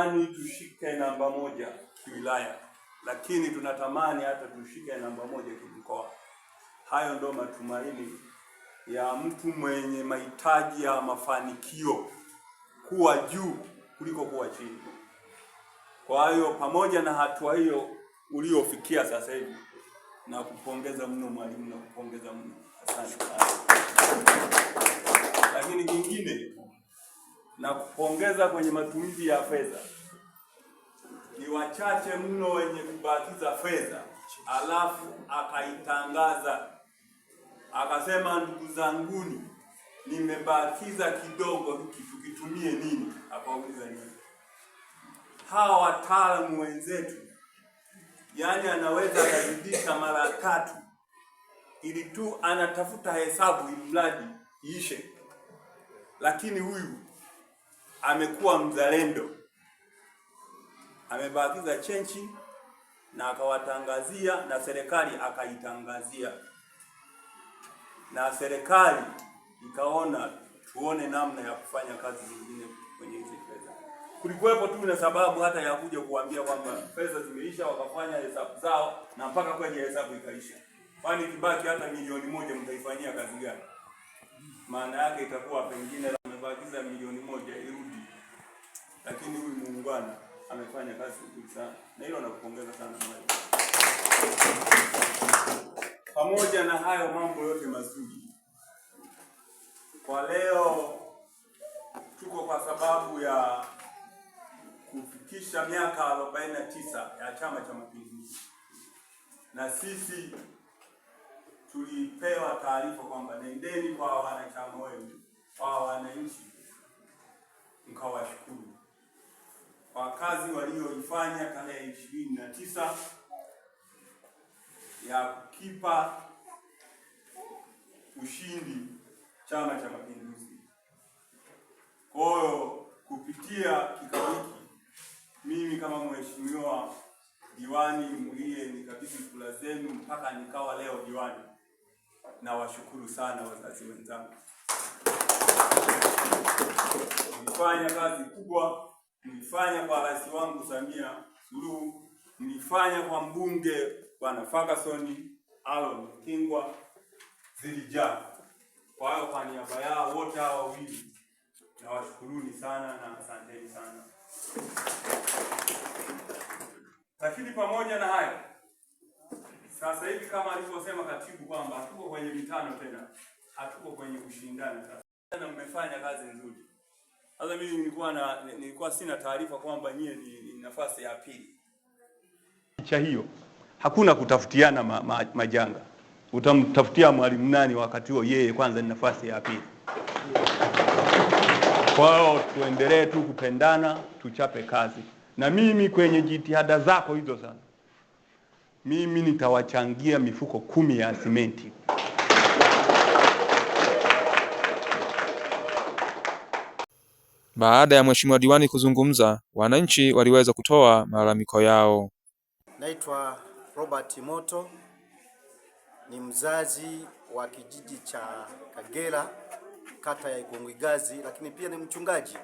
tunatamani tushike namba moja kiwilaya, lakini tunatamani hata tushike namba moja kimkoa. Hayo ndo matumaini ya mtu mwenye mahitaji ya mafanikio, kuwa juu kuliko kuwa chini. Kwa hiyo pamoja na hatua hiyo uliofikia sasa hivi, na kupongeza mno mwalimu, na kupongeza mno, asante sana. Lakini kingine, na kupongeza kwenye matumizi ya fedha. Ni wachache mno wenye kubakiza fedha alafu akaitangaza akasema, ndugu zanguni, nimebakiza kidogo hiki, tukitumie nini? Akauliza nini? Hawa wataalamu wenzetu, yani anaweza kuzidisha mara 3 ili tu anatafuta hesabu ili mradi ishe. Lakini huyu amekuwa mzalendo, amebakiza chenchi na akawatangazia, na serikali akaitangazia, na serikali ikaona tuone namna ya kufanya kazi nyingine kwenye hizi fedha. Kulikuwepo tu na sababu hata ya kuja kuambia kwamba fedha zimeisha, wakafanya hesabu zao na mpaka kwenye hesabu ikaisha. Kwani kibaki hata milioni 1 mtaifanyia kazi gani? Maana yake itakuwa pengine amebakiza milioni 1 irudi. Lakini huyu muungwana amefanya kazi nzuri sana, na hilo nakupongeza sana mwalimu. Pamoja na hayo mambo yote mazuri, kwa leo tuko kwa sababu ya kufikisha miaka 49 ya Chama cha Mapinduzi, na sisi tulipewa taarifa kwamba nendeni kwa wanachama wenu, kwa wananchi, mkawashukuru kwa kazi walioifanya tarehe 29 ya kukipa ushindi Chama cha Mapinduzi. Kwa hiyo kupitia kikao hiki, mimi kama mheshimiwa diwani mlie nikabidhi kula zenu mpaka nikawa leo diwani, na washukuru sana wazazi wenzangu. Mlifanya kazi kubwa, mlifanya kwa rais wangu Samia Suluhu, mlifanya kwa mbunge Bwana Ferguson Alon Kingwa, zilijaa. Kwa hiyo kwa niaba yao wote hao wawili, na washukuruni sana na asanteni sana. Lakini pamoja na hayo, sasa hivi kama alivyosema katibu kwamba hatuko kwenye mitano tena, hatuko kwenye kushindana sasa. Na mmefanya kazi nzuri. Sasa mimi nilikuwa sina taarifa kwamba nyie ni nafasi ya pili. Cha hiyo hakuna kutafutiana majanga. Utamtafutia mwalimu nani wakati huo yeye kwanza ni nafasi ya pili. Kwa hiyo tuendelee tu kupendana, tuchape kazi. Na mimi kwenye jitihada zako hizo sana, mimi nitawachangia mifuko 10 ya simenti. Baada ya mheshimiwa diwani kuzungumza, wananchi waliweza kutoa malalamiko yao. Naitwa Robert Moto, ni mzazi wa kijiji cha Kagera, kata ya Ikungigazi, lakini pia ni mchungaji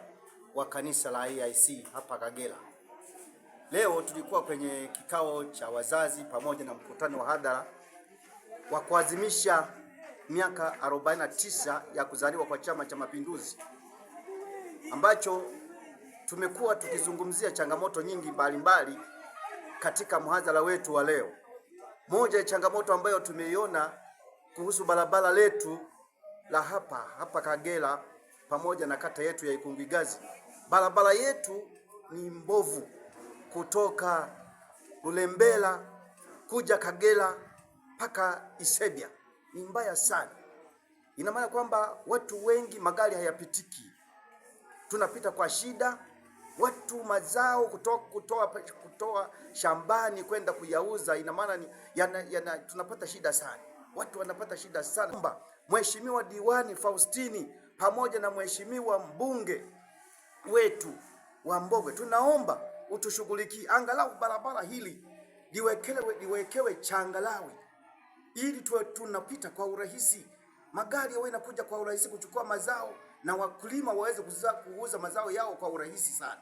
wa kanisa la AIC hapa Kagera. Leo tulikuwa kwenye kikao cha wazazi pamoja na mkutano wa hadhara wa kuadhimisha miaka 49 ya kuzaliwa kwa Chama cha Mapinduzi, ambacho tumekuwa tukizungumzia changamoto nyingi mbalimbali katika mhadhara wetu wa leo. Moja ya changamoto ambayo tumeiona kuhusu barabara letu la hapa Kagera pamoja na kata yetu ya Ikungigazi. Barabara yetu ni mbovu kutoka Lulembela kuja Kagera mpaka Isebia. Ni mbaya sana. Ina maana kwamba watu wengi magari hayapitiki. Tunapita kwa shida, watu mazao kutoa shambani kwenda kuyauza, ina maana tunapata shida sana. Watu wanapata shida sana. Mheshimiwa diwani Faustini pamoja na mheshimiwa mbunge wetu wa Mbogwe, tunaomba utushughulikie angalau barabara hili liwekewe changalawe ili tuwe tunapita kwa urahisi, magari yawe yanakuja kwa urahisi kuchukua mazao na wakulima waweze kuuza mazao yao kwa urahisi sana.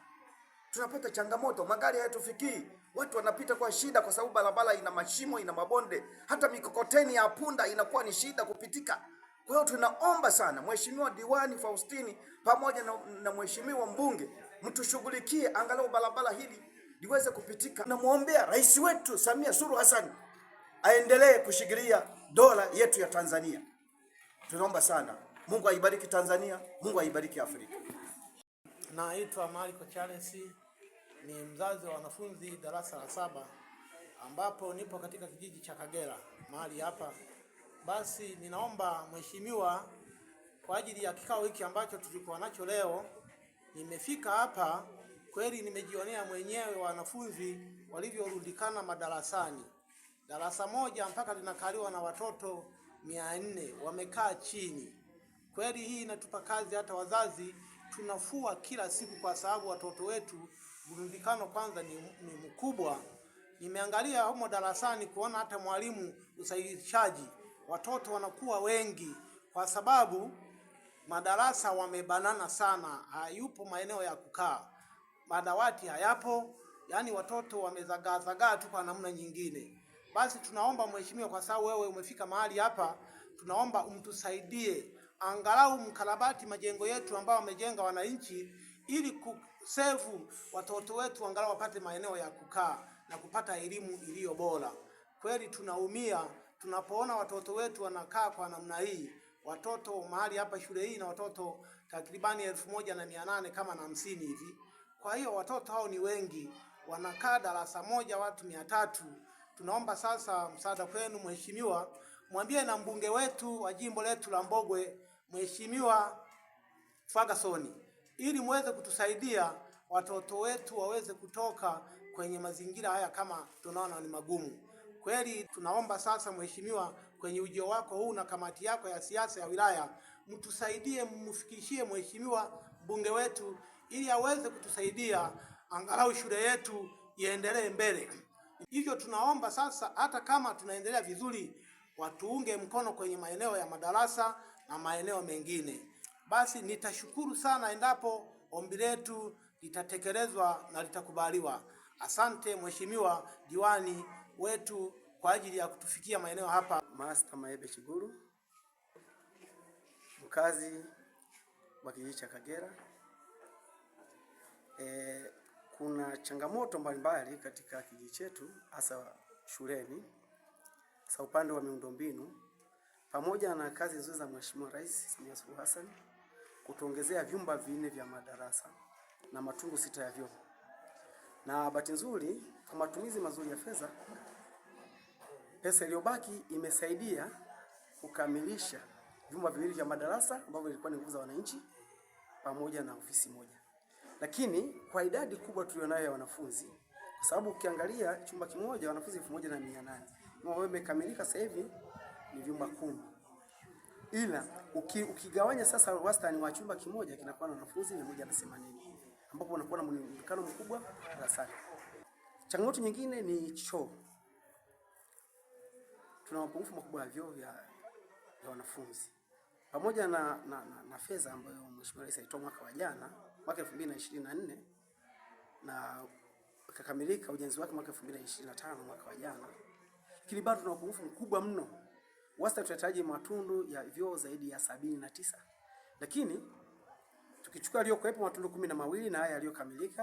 tunapata changamoto, magari hayatufikii, watu wanapita kwa shida, kwa sababu barabara ina mashimo, ina mabonde, hata mikokoteni ya punda inakuwa ni shida kupitika. Kwa hiyo tunaomba sana Mheshimiwa Diwani Faustini pamoja na Mheshimiwa mbunge, mtushughulikie angalau barabara hili liweze kupitika. Namuombea rais wetu Samia Suluhu Hassan aendelee kushikilia dola yetu ya Tanzania. Tunaomba sana. Mungu aibariki Tanzania, Mungu aibariki Afrika. Naitwa Marco Charles, ni mzazi wa wanafunzi darasa la 7, ambapo nipo katika kijiji cha Kagera mahali hapa. Basi ninaomba mheshimiwa, kwa ajili ya kikao hiki ambacho tulikuwa nacho leo, nimefika hapa kweli, nimejionea mwenyewe wanafunzi walivyorundikana madarasani. Darasa moja mpaka linakaliwa na watoto 400 wamekaa chini. Kweli hii inatupa kazi, hata wazazi tunafua kila siku, kwa sababu watoto wetu mrundikano kwanza ni mkubwa. Nimeangalia humo darasani kuona hata mwalimu usahihishaji, watoto wanakuwa wengi kwa sababu madarasa wamebanana sana, hayupo maeneo ya kukaa, madawati hayapo, yani watoto wamezagazagaa tu kwa namna nyingine. Basi tunaomba mheshimiwa, kwa sababu wewe umefika mahali hapa, tunaomba umtusaidie angalau mkarabati majengo yetu ambao wamejenga wananchi, ili kusevu watoto wetu angalau wapate maeneo ya kukaa na kupata elimu iliyo bora. Kweli tunaumia tunapoona watoto wetu wanakaa kwa namna hii. Watoto mahali hapa shule hii na watoto takribani 1800 kama na 50 hivi. Kwa hiyo watoto hao ni wengi, wanakaa darasa moja watu 300. Tunaomba sasa msaada kwenu mheshimiwa, mwambie na mbunge wetu wa jimbo letu la Mbogwe, Mheshimiwa Ferguson, ili muweze kutusaidia watoto wetu waweze kutoka kwenye mazingira haya kama tunaona ni magumu. Kweli tunaomba sasa mheshimiwa, kwenye ujio wako huu na kamati yako ya siasa ya wilaya, mtusaidie, mfikishie mheshimiwa mbunge wetu, ili aweze kutusaidia angalau shule yetu iendelee mbele. Hivyo tunaomba sasa, hata kama tunaendelea vizuri, watuunge mkono kwenye maeneo ya madarasa na maeneo mengine. Basi nitashukuru sana endapo ombi letu litatekelezwa na litakubaliwa. Asante mheshimiwa diwani wetu kwa ajili ya kutufikia maeneo hapa. Master Maebe Chiguru, mkazi wa kijiji cha Kagera. Kuna changamoto mbalimbali katika kijiji chetu, hasa shuleni, sa upande wa miundombinu, pamoja na kazi nzuri za Mheshimiwa Rais Samia Suluhu Hassan kutuongezea vyumba 4 vya madarasa na matundu 6 ya vyoo. Na bahati nzuri, kwa matumizi mazuri ya fedha, pesa iliyobaki imesaidia kukamilisha vyumba 2 vya madarasa ambavyo vilikuwa ni nguvu za wananchi pamoja na ofisi moja. Lakini kwa idadi kubwa tulionayo ya wanafunzi, kwa sababu ukiangalia chumba kimoja wanafunzi 1800, na imekamilika sasa hivi ni vyumba 10. Ila ukigawanya sasa wastani wa chumba kimoja kinakuwa na wanafunzi 180, ambapo unakuwa na muonekano mkubwa darasani. Changamoto nyingine ni choo. Tuna mapungufu makubwa ya vyoo vya wanafunzi. Pamoja na fedha ambayo Mheshimiwa Rais alitoa mwaka wa jana, mwaka 2024, na ukakamilika ujenzi wake mwaka 2025 mwaka wa jana. Lakini bado tuna upungufu mkubwa mno. Wastani tunahitaji matundu ya vyoo zaidi ya 79. Lakini tukichukua yaliyokuwepo matundu 12 na haya yaliyokamilika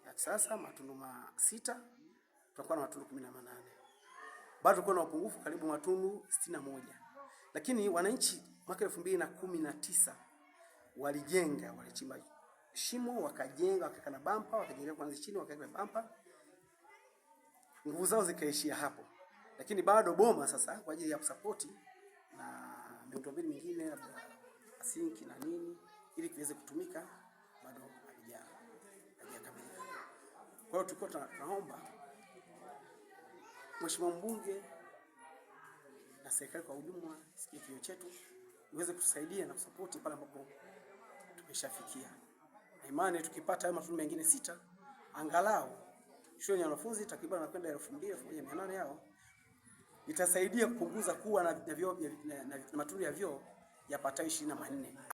ya sasa matundu 6, tutakuwa na matundu 18. Bado kuna upungufu karibu matundu 61. Lakini wananchi mwaka 2019 walichimba shimo, wakajenga, wakaweka na bampa, wakajenga kwanza chini, wakaweka bampa. Nguvu zao zikaishia hapo. Lakini bado boma sasa kwa ajili ya kusapoti na miundombinu mingine labda sinki na nini ili kiweze kutumika bado hajakamilika. Kwa hiyo tulikuwa tunaomba Mheshimiwa mbunge na serikali kwa ujumla sikia kilio chetu iweze kutusaidia na kusapoti pale ambapo tumeshafikia. Na imani tukipata hayo matundu mengine 6, angalau shule ya wanafunzi takriban nakwenda 2200 yao, itasaidia kupunguza kuwa na vyoo na matundu ya vyoo yapatayo 24.